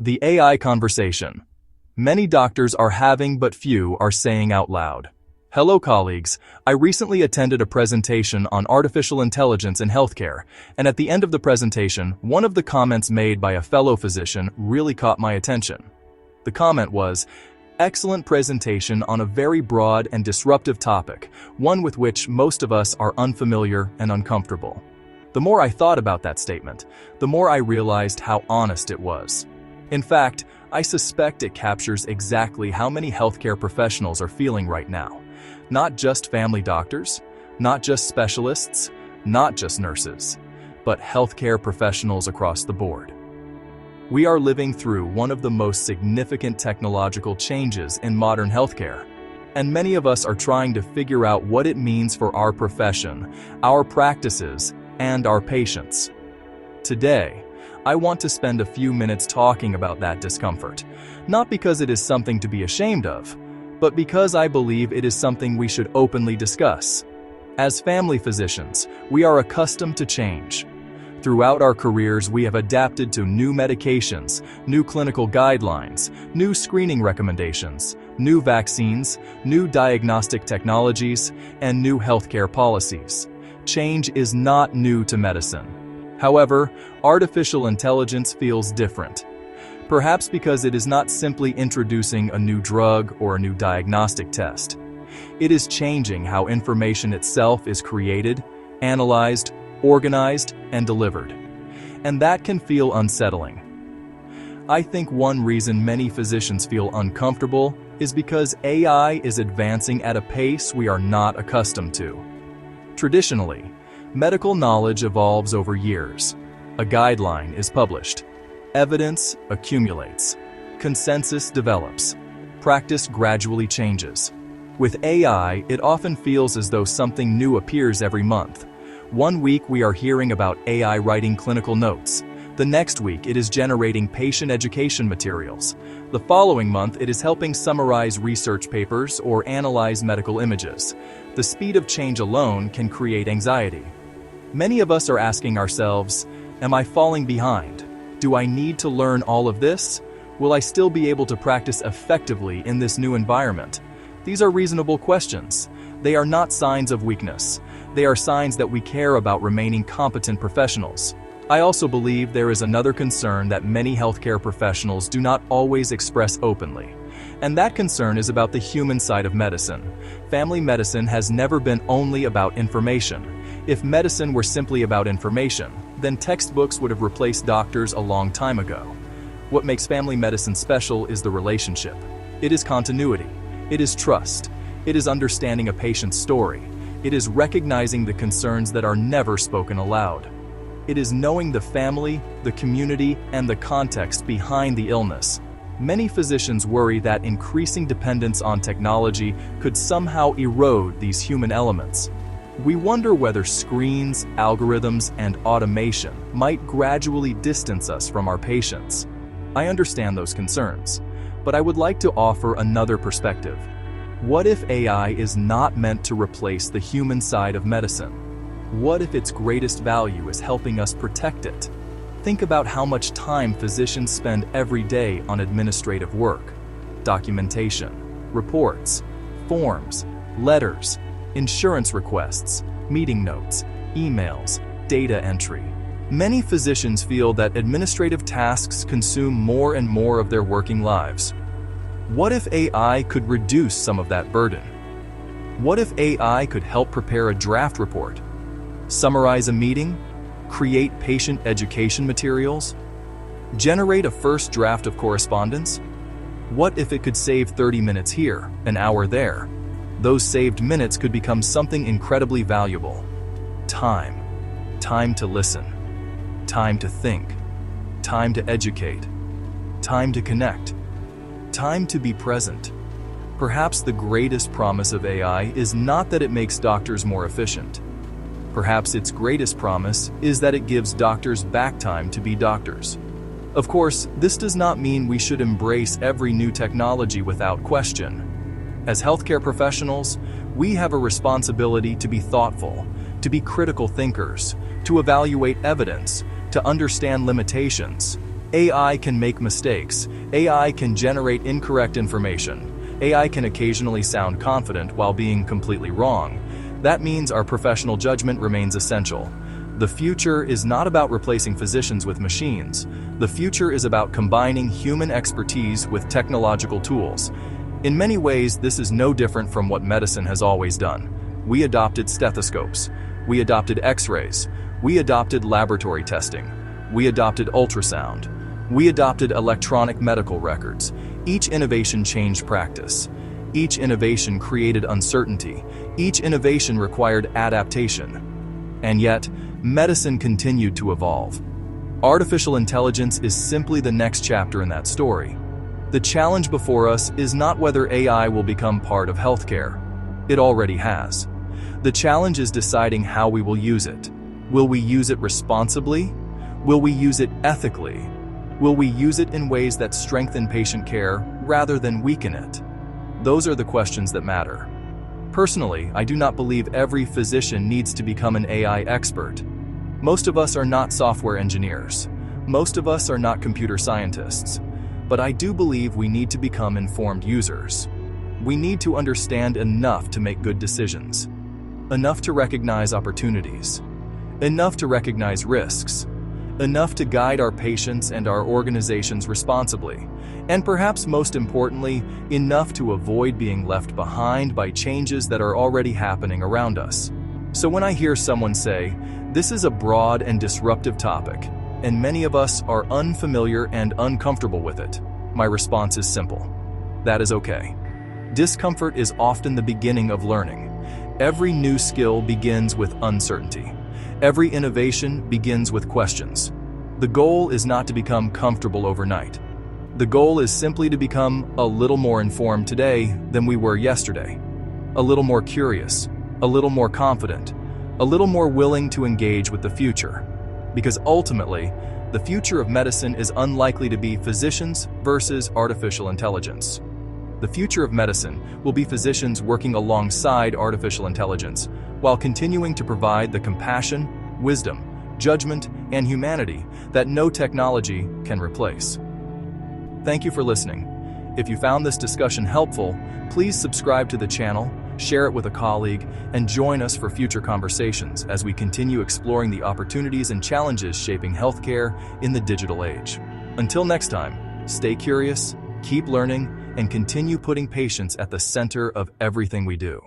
The AI conversation. Many doctors are having but few are saying out loud. Hello colleagues, I recently attended a presentation on artificial intelligence in healthcare, and at the end of the presentation, one of the comments made by a fellow physician really caught my attention. The comment was, "Excellent presentation on a very broad and disruptive topic, one with which most of us are unfamiliar and uncomfortable." The more I thought about that statement, the more I realized how honest it was. In fact, I suspect it captures exactly how many healthcare professionals are feeling right now. Not just family doctors, not just specialists, not just nurses, but healthcare professionals across the board. We are living through one of the most significant technological changes in modern healthcare, and many of us are trying to figure out what it means for our profession, our practices, and our patients. Today, I want to spend a few minutes talking about that discomfort, not because it is something to be ashamed of, but because I believe it is something we should openly discuss. As family physicians, we are accustomed to change. Throughout our careers, we have adapted to new medications, new clinical guidelines, new screening recommendations, new vaccines, new diagnostic technologies, and new healthcare policies. Change is not new to medicine. However, artificial intelligence feels different. Perhaps because it is not simply introducing a new drug or a new diagnostic test. It is changing how information itself is created, analyzed, organized, and delivered. And that can feel unsettling. I think one reason many physicians feel uncomfortable is because AI is advancing at a pace we are not accustomed to. Traditionally, medical knowledge evolves over years. A guideline is published. Evidence accumulates. Consensus develops. Practice gradually changes. With AI, it often feels as though something new appears every month. One week we are hearing about AI writing clinical notes. The next week it is generating patient education materials. The following month it is helping summarize research papers or analyze medical images. The speed of change alone can create anxiety. Many of us are asking ourselves, am I falling behind? Do I need to learn all of this? Will I still be able to practice effectively in this new environment? These are reasonable questions. They are not signs of weakness. They are signs that we care about remaining competent professionals. I also believe there is another concern that many healthcare professionals do not always express openly. And that concern is about the human side of medicine. Family medicine has never been only about information. If medicine were simply about information, then textbooks would have replaced doctors a long time ago. What makes family medicine special is the relationship. It is continuity. It is trust. It is understanding a patient's story. It is recognizing the concerns that are never spoken aloud. It is knowing the family, the community, and the context behind the illness. Many physicians worry that increasing dependence on technology could somehow erode these human elements. We wonder whether screens, algorithms, and automation might gradually distance us from our patients. I understand those concerns, but I would like to offer another perspective. What if AI is not meant to replace the human side of medicine? What if its greatest value is helping us protect it? Think about how much time physicians spend every day on administrative work, documentation, reports, forms, letters, insurance requests, meeting notes, emails, data entry. Many physicians feel that administrative tasks consume more and more of their working lives. What if AI could reduce some of that burden? What if AI could help prepare a draft report, summarize a meeting, create patient education materials, generate a first draft of correspondence? What if it could save 30 minutes here, an hour there? Those saved minutes could become something incredibly valuable. Time. Time to listen. Time to think. Time to educate. Time to connect. Time to be present. Perhaps the greatest promise of AI is not that it makes doctors more efficient. Perhaps its greatest promise is that it gives doctors back time to be doctors. Of course, this does not mean we should embrace every new technology without question. As healthcare professionals, we have a responsibility to be thoughtful, to be critical thinkers, to evaluate evidence, to understand limitations. AI can make mistakes. AI can generate incorrect information. AI can occasionally sound confident while being completely wrong. That means our professional judgment remains essential. The future is not about replacing physicians with machines. The future is about combining human expertise with technological tools. In many ways, this is no different from what medicine has always done. We adopted stethoscopes. We adopted X-rays. We adopted laboratory testing. We adopted ultrasound. We adopted electronic medical records. Each innovation changed practice. Each innovation created uncertainty. Each innovation required adaptation. And yet, medicine continued to evolve. Artificial intelligence is simply the next chapter in that story. The challenge before us is not whether AI will become part of healthcare. It already has. The challenge is deciding how we will use it. Will we use it responsibly? Will we use it ethically? Will we use it in ways that strengthen patient care rather than weaken it? Those are the questions that matter. Personally, I do not believe every physician needs to become an AI expert. Most of us are not software engineers. Most of us are not computer scientists. But I do believe we need to become informed users. We need to understand enough to make good decisions, enough to recognize opportunities, enough to recognize risks, enough to guide our patients and our organizations responsibly, and perhaps most importantly, enough to avoid being left behind by changes that are already happening around us. So when I hear someone say, "This is a broad and disruptive topic, and many of us are unfamiliar and uncomfortable with it," my response is simple. That is okay. Discomfort is often the beginning of learning. Every new skill begins with uncertainty. Every innovation begins with questions. The goal is not to become comfortable overnight. The goal is simply to become a little more informed today than we were yesterday. A little more curious, a little more confident, a little more willing to engage with the future. Because ultimately, the future of medicine is unlikely to be physicians versus artificial intelligence. The future of medicine will be physicians working alongside artificial intelligence, while continuing to provide the compassion, wisdom, judgment, and humanity that no technology can replace. Thank you for listening. If you found this discussion helpful, please subscribe to the channel, share it with a colleague, and join us for future conversations as we continue exploring the opportunities and challenges shaping healthcare in the digital age. Until next time, stay curious, keep learning, and continue putting patients at the center of everything we do.